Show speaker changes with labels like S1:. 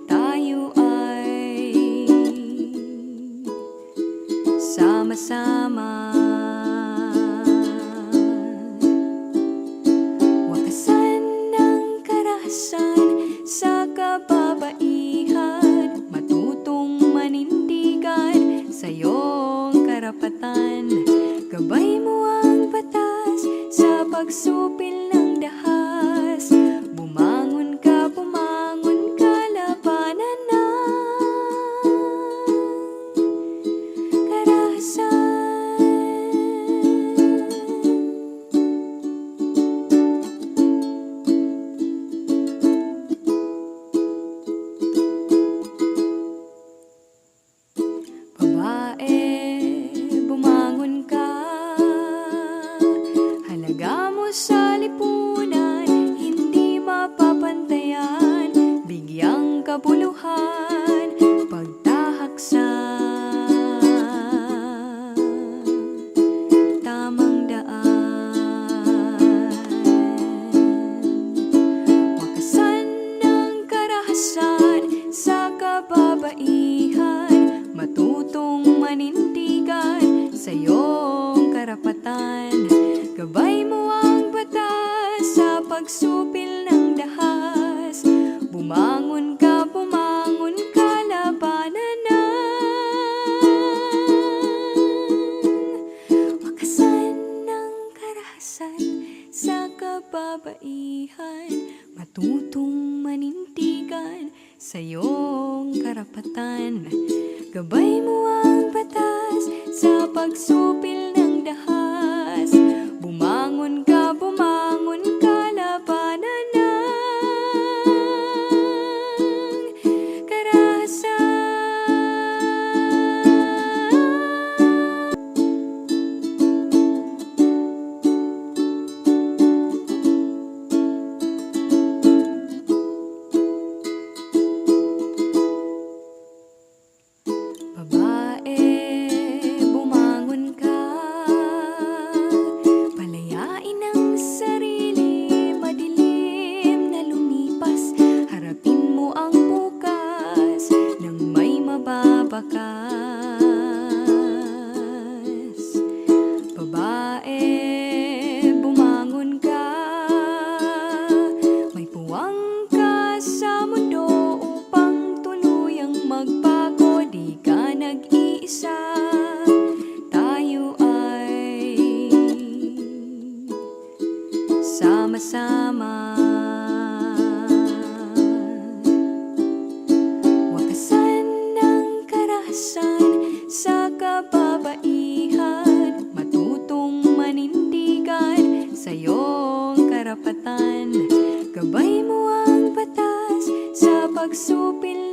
S1: tayo ay sama-sama. Wakasan ng karahasan sa kababaihan, matutong manindigan sa iyong karapatan. Gabay mo ang batas sa pagsupil ng dahas. Bumangon ka, labanan ng karahasan. Babae, bumangon ka. Halaga mo sa lipunan, hindi mapapantayan. Bigyang kabuluhan, pagtahak sa tamang daan. Wakasan ng karahasan sa kababaihan, matutong manindigan sa iyong karapatan. Gabay mo ang batas sa pagsupil ng dahas. Bumangon ka, labanan ng wakasan ng karahasan sa kababaihan, matutong manindigan sa iyong karapatan. Gabay mo ang batas sa pagsupil ng dahas. Bumangon ka, labanan ng karahasan. Babae, bumangon ka. Palayain ang sarili, madilim na lumipas. Harapin mo ang bukas nang may mababakas. Babae, bumangon ka. May puwang ka sa mundo upang tuluyang magbago. Di ka nag-iisa, tayo ay sama-sama. Wakasan ng karahasan sa kababaihan, matutong manindigan sa iyong karapatan. Gabay mo ang batas sa pagsupil